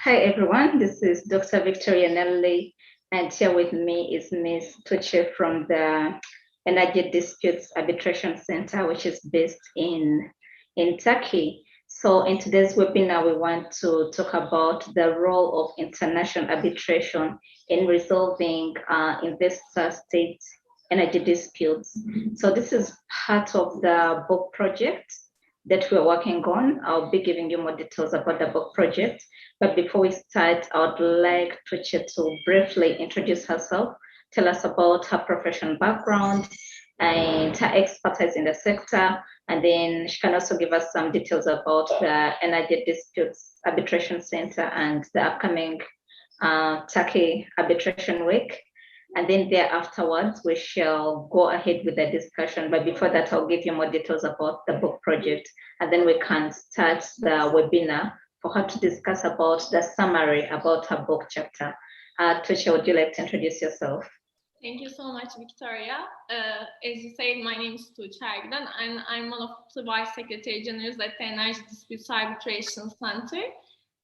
Hi everyone, this is Dr. Victoria Nelly, and here with me is Ms. Tuche from the Energy Disputes Arbitration Center, which is based in Turkey. So in today's webinar, we want to talk about the role of international arbitration in resolving investor-state energy disputes. So this is part of the book project that we're working on. I'll be giving you more details about the book project. But before we start, I would like Tuche to briefly introduce herself, tell us about her professional background and her expertise in the sector. And then she can also give us some details about the Energy Disputes Arbitration Center and the upcoming Turkey Arbitration Week. And then there afterwards, we shall go ahead with the discussion. But before that, I'll give you more details about the book project. And then we can start the webinar for her to discuss about the summary about her book chapter. Tuche, would you like to introduce yourself? Thank you so much, Victoria. As you said, my name is Tuğçe Ergüden, and I'm one of the Vice Secretary Generals at the Energy Disputes Arbitration Center.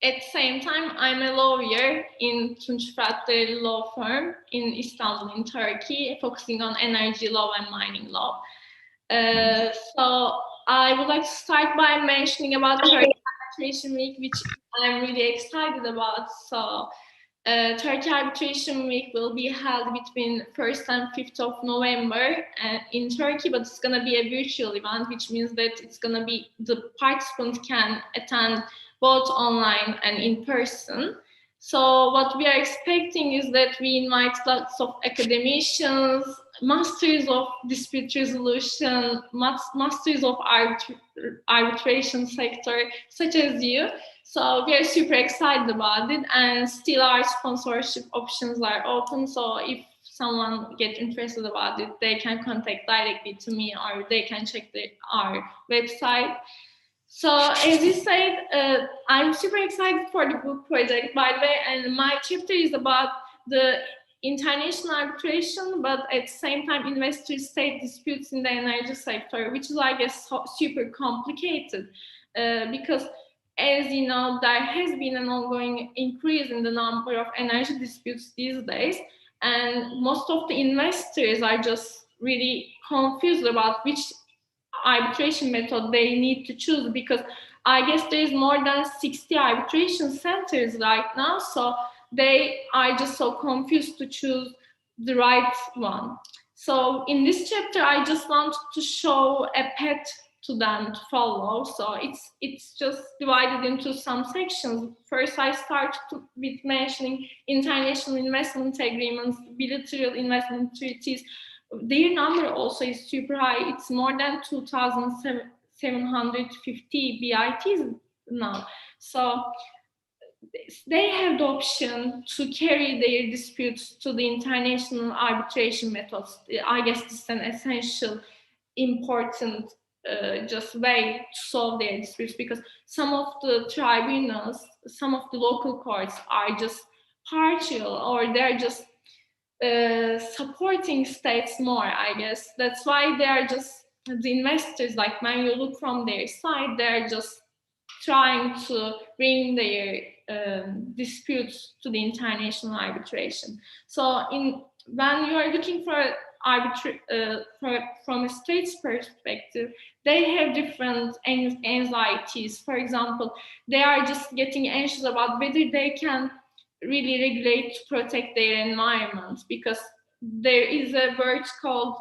At the same time, I'm a lawyer in Tunç Fıratları Law Firm in Istanbul, in Turkey, focusing on energy law and mining law. So I would like to start by mentioning about Turkey Arbitration Week, which I'm really excited about. So Turkey Arbitration Week will be held between 1st and 5th of November in Turkey, but it's going to be a virtual event, which means that it's going to be, the participants can attend both online and in person. So what we are expecting is that we invite lots of academicians, masters of dispute resolution, masters of arbitration sector, such as you. So we are super excited about it, and still our sponsorship options are open. So if someone gets interested about it, they can contact directly to me, or they can check our website. So as you said, I'm super excited for the book project, by the way, and my chapter is about the international arbitration, but at the same time, investor-state disputes in the energy sector, which is, I guess, super complicated because, as you know, there has been an ongoing increase in the number of energy disputes these days, and most of the investors are just really confused about which arbitration method they need to choose, because I guess there's more than 60 arbitration centers right now, so they are just so confused to choose the right one. So in this chapter, I just want to show a path to them to follow. So it's just divided into some sections. First, I start with mentioning international investment agreements, bilateral investment treaties. Their number also is super high. It's more than 2,750 BITs now. So they have the option to carry their disputes to the international arbitration methods. I guess this is an essential, important just way to solve their disputes, because some of the tribunals, some of the local courts are just partial, or they're just supporting states more, I guess. That's why they are just, the investors, like when you look from their side, they're just trying to bring their disputes to the international arbitration. So when you are looking for from a state's perspective, they have different anxieties. For example, they are just getting anxious about whether they can really regulate to protect their environment, because there is a word called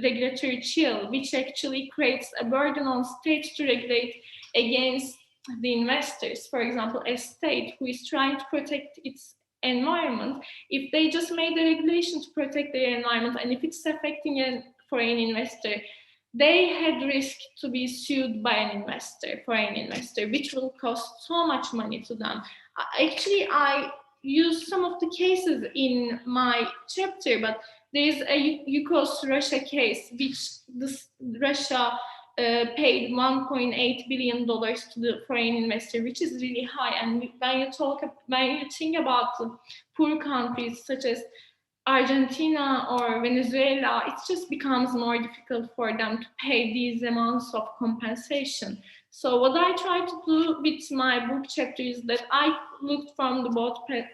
regulatory chill, which actually creates a burden on states to regulate against the investors. For example, a state who is trying to protect its environment, if they just made a regulation to protect their environment, and if it's affecting a foreign investor, they had risk to be sued by an foreign investor, which will cost so much money to them. Actually, I use some of the cases in my chapter, but there is a Yukos-Russia case, which Russia paid $1.8 billion to the foreign investor, which is really high. And when you think about poor countries such as Argentina or Venezuela, it just becomes more difficult for them to pay these amounts of compensation. So what I try to do with my book chapter is that I looked from the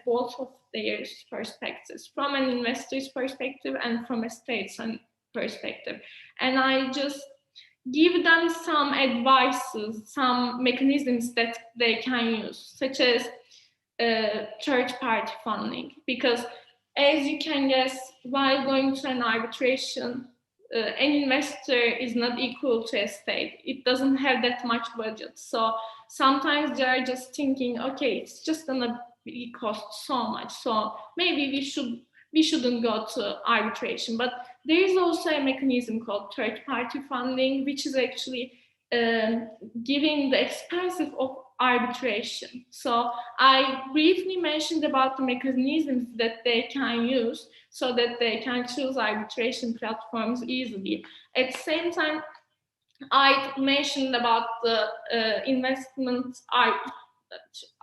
both of their perspectives, from an investor's perspective and from a statesman perspective. And I just give them some advices, some mechanisms that they can use, such as third-party funding. Because as you can guess, while going to an arbitration, an investor is not equal to a state. It doesn't have that much budget. So sometimes they are just thinking, okay, it's just gonna cost so much. So maybe we shouldn't go to arbitration. But there is also a mechanism called third-party funding, which is actually giving the expenses of arbitration. So I briefly mentioned about the mechanisms that they can use so that they can choose arbitration platforms easily. At the same time, I mentioned about the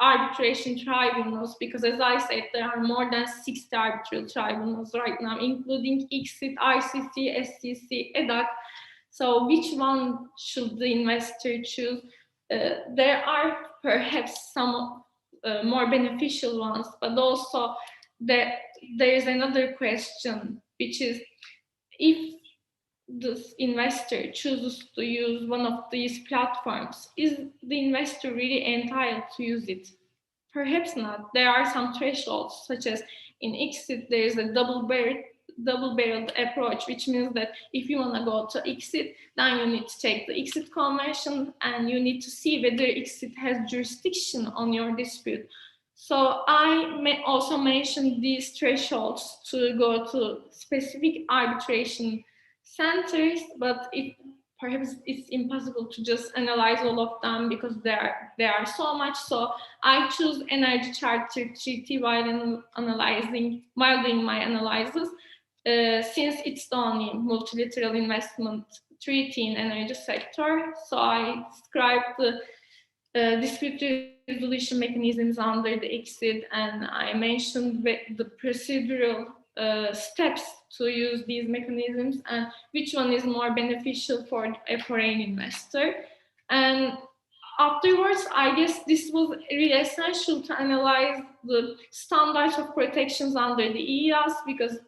arbitration tribunals, because as I said, there are more than 60 arbitral tribunals right now, including ICSID, ICC, SCC, EDAC. So which one should the investor choose? There are perhaps some more beneficial ones, but also there is another question, which is, if this investor chooses to use one of these platforms, is the investor really entitled to use it? Perhaps not. There are some thresholds, such as in ICSID, there is a double-barreled approach, which means that if you want to go to ICSID, then you need to take the ICSID convention and you need to see whether ICSID has jurisdiction on your dispute. So I may also mention these thresholds to go to specific arbitration centers, but perhaps it's impossible to just analyze all of them because there are so much. So I choose Energy Charter Treaty while doing my analysis, since it's the only multilateral investment treaty in energy sector. So I described the dispute resolution mechanisms under the ICSID, and I mentioned the procedural steps to use these mechanisms and which one is more beneficial for a foreign investor. And afterwards, I guess this was really essential to analyze the standards of protections under the EIAS, because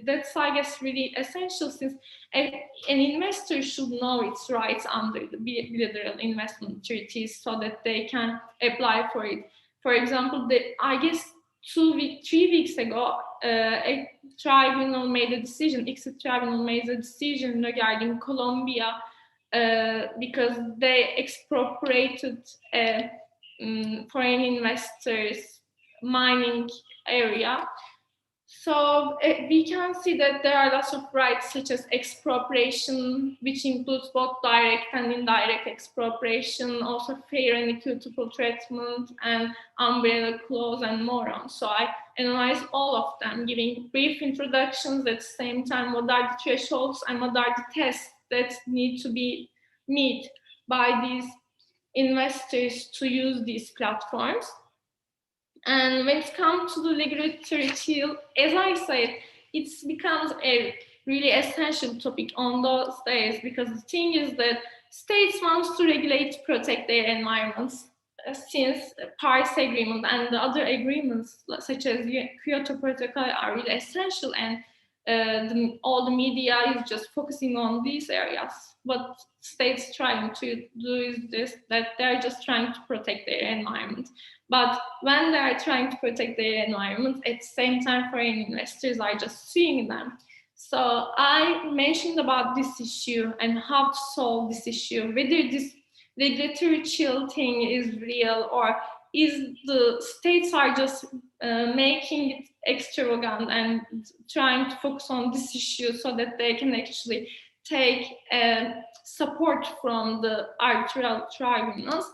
that's, I guess, really essential, since an investor should know its rights under the bilateral investment treaties so that they can apply for it. For example, I guess 3 weeks ago, a tribunal made a decision, ICSID tribunal made a decision regarding Colombia, because they expropriated foreign investors' mining area. So we can see that there are lots of rights, such as expropriation, which includes both direct and indirect expropriation, also fair and equitable treatment, and umbrella clause, and more on. So I analyze all of them, giving brief introductions. At the same time, what are the thresholds and what are the tests that need to be met by these investors to use these platforms. And when it comes to the regulatory tool, as I said, it becomes a really essential topic on those days, because the thing is that states want to regulate, protect their environments, since Paris Agreement and the other agreements, such as Kyoto Protocol, are really essential, and all the media is just focusing on these areas. What states trying to do is that they're just trying to protect their environment. But when they're trying to protect their environment, at the same time, foreign investors are just suing them. So I mentioned about this issue and how to solve this issue, whether this regulatory chill thing is real, or is the states are just making it extravagant and trying to focus on this issue so that they can actually take support from the arbitral tribunals.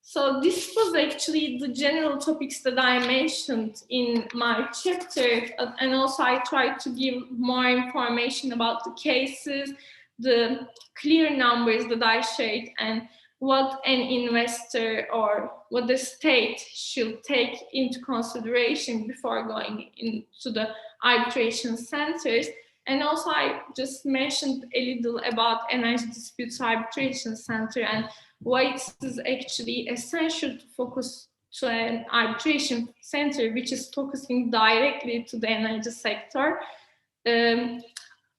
So this was actually the general topics that I mentioned in my chapter, and also I tried to give more information about the cases, the clear numbers that I shared, and what an investor or what the state should take into consideration before going into the arbitration centers. And also I just mentioned a little about Energy Disputes Arbitration Center and why it is actually essential to focus to an arbitration center which is focusing directly to the energy sector.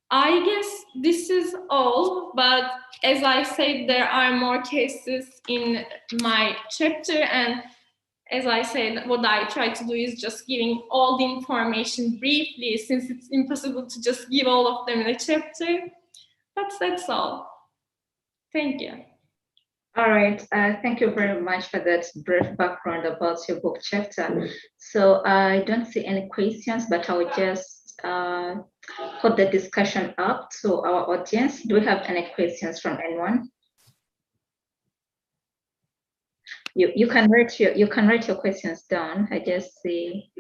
I guess this is all, but as I said, there are more cases in my chapter, and as I said, what I try to do is just giving all the information briefly, since it's impossible to just give all of them in a chapter. But that's all. Thank you. All right, thank you very much for that brief background about your book chapter. So I don't see any questions, but I will just put the discussion up to our audience. Do we have any questions from anyone? You can write your questions down. I just see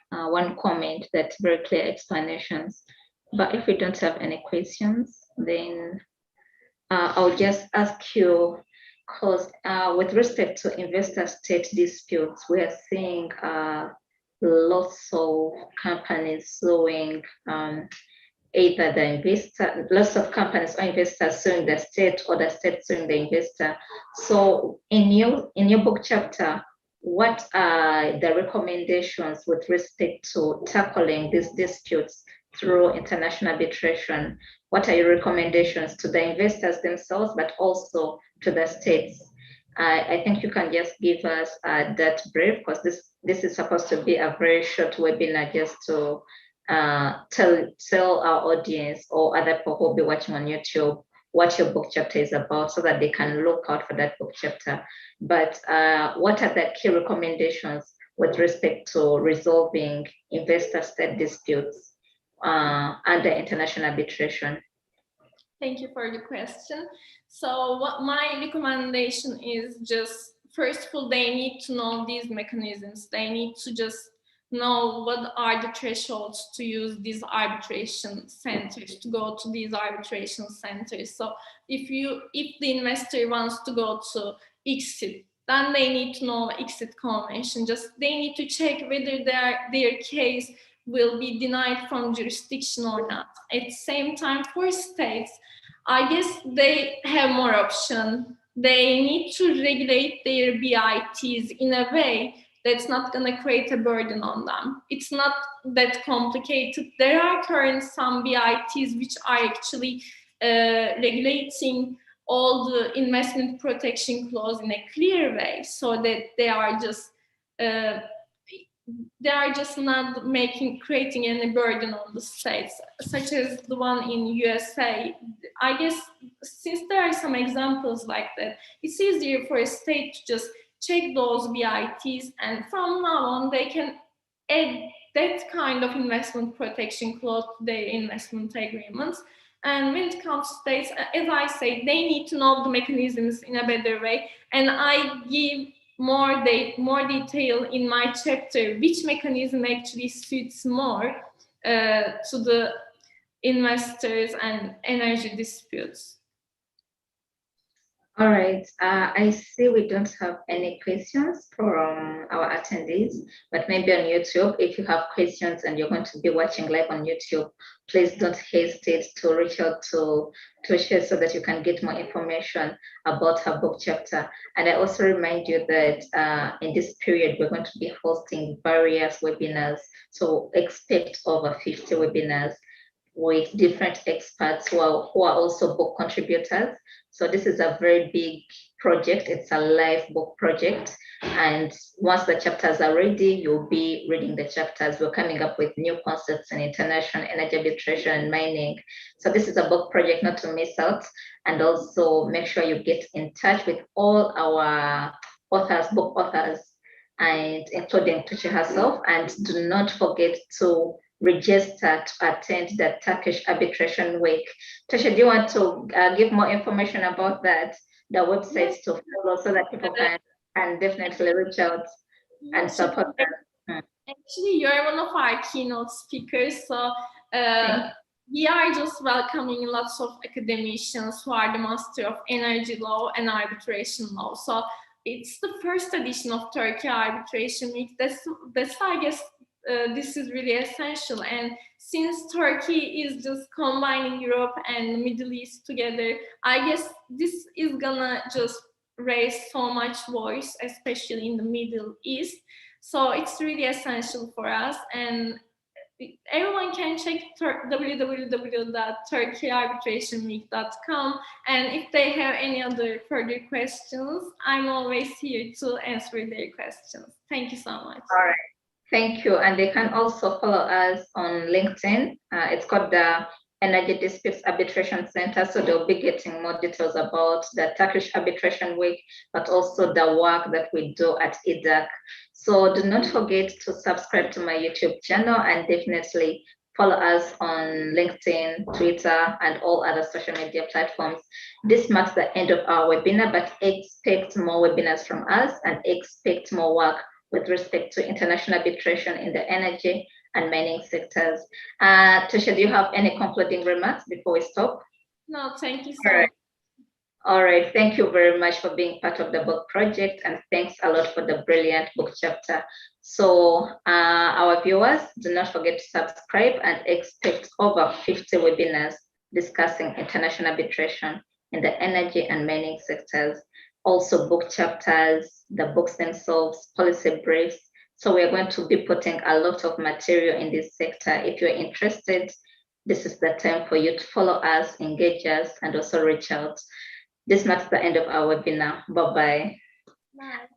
one comment that's very clear explanations. But if we don't have any questions, then I'll just ask you, because with respect to investor-state disputes, we are seeing lots of companies suing either the investor, lots of companies or investors suing the state or the state suing the investor. So in your book chapter, what are the recommendations with respect to tackling these disputes through international arbitration? What are your recommendations to the investors themselves, but also to the states? I think you can just give us that brief, because this is supposed to be a very short webinar, just to tell our audience or other people who will be watching on YouTube what your book chapter is about, so that they can look out for that book chapter. But what are the key recommendations with respect to resolving investor-state disputes under international arbitration? Thank you for the question. So what my recommendation is, just first of all, they need to know these mechanisms. They need to just know what are the thresholds to use these arbitration centers, to go to these arbitration centers. So if the investor wants to go to exit, then they need to know exit convention. Just they need to check whether their case will be denied from jurisdiction or not. At the same time, for states, I guess they have more option. They need to regulate their BITs in a way that's not going to create a burden on them. It's not that complicated. There are current some BITs which are actually regulating all the investment protection clause in a clear way, so that they are just not creating any burden on the states, such as the one in USA. I guess since there are some examples like that, it's easier for a state to just check those BITs, and from now on they can add that kind of investment protection clause to their investment agreements. And when it comes to states, as I say, they need to know the mechanisms in a better way. And I give more detail in my chapter which mechanism actually suits more to the investors and energy disputes. All right, I see we don't have any questions from our attendees, but maybe on YouTube, if you have questions and you're going to be watching live on YouTube, please don't hesitate to reach out to Tosha so that you can get more information about her book chapter. And I also remind you that in this period, we're going to be hosting various webinars. So expect over 50 webinars with different experts who are also book contributors. So this is a very big project. It's a live book project. And once the chapters are ready, you'll be reading the chapters. We're coming up with new concepts in international energy arbitration and mining. So this is a book project not to miss out. And also make sure you get in touch with all our authors, book authors, and including Tucci herself. And do not forget to register to attend the Turkish Arbitration Week. Tasha, do you want to give more information about that, the websites to follow, so that people can definitely reach out and support them? Actually, you're one of our keynote speakers, so we are just welcoming lots of academicians who are the master of energy law and arbitration law. So it's the first edition of Turkey Arbitration Week. That's I guess this is really essential. And since Turkey is just combining Europe and Middle East together, I guess this is gonna just raise so much voice, especially in the Middle East. So it's really essential for us. And everyone can check www.turkeyarbitrationweek.com, and if they have any other further questions, I'm always here to answer their questions. Thank you so much. All right. Thank you. And they can also follow us on LinkedIn. It's called the Energy Disputes Arbitration Center. So they'll be getting more details about the Turkish Arbitration Week, but also the work that we do at IDAC. So do not forget to subscribe to my YouTube channel, and definitely follow us on LinkedIn, Twitter, and all other social media platforms. This marks the end of our webinar, but expect more webinars from us and expect more work with respect to international arbitration in the energy and mining sectors. Tosha, do you have any concluding remarks before we stop? No, thank you so much. All right, thank you very much for being part of the book project, and thanks a lot for the brilliant book chapter. So our viewers, do not forget to subscribe and expect over 50 webinars discussing international arbitration in the energy and mining sectors. Also book chapters, the books themselves, policy briefs. So we're going to be putting a lot of material in this sector. If you're interested, this is the time for you to follow us, engage us, and also reach out. This marks the end of our webinar. Bye-bye. Bye.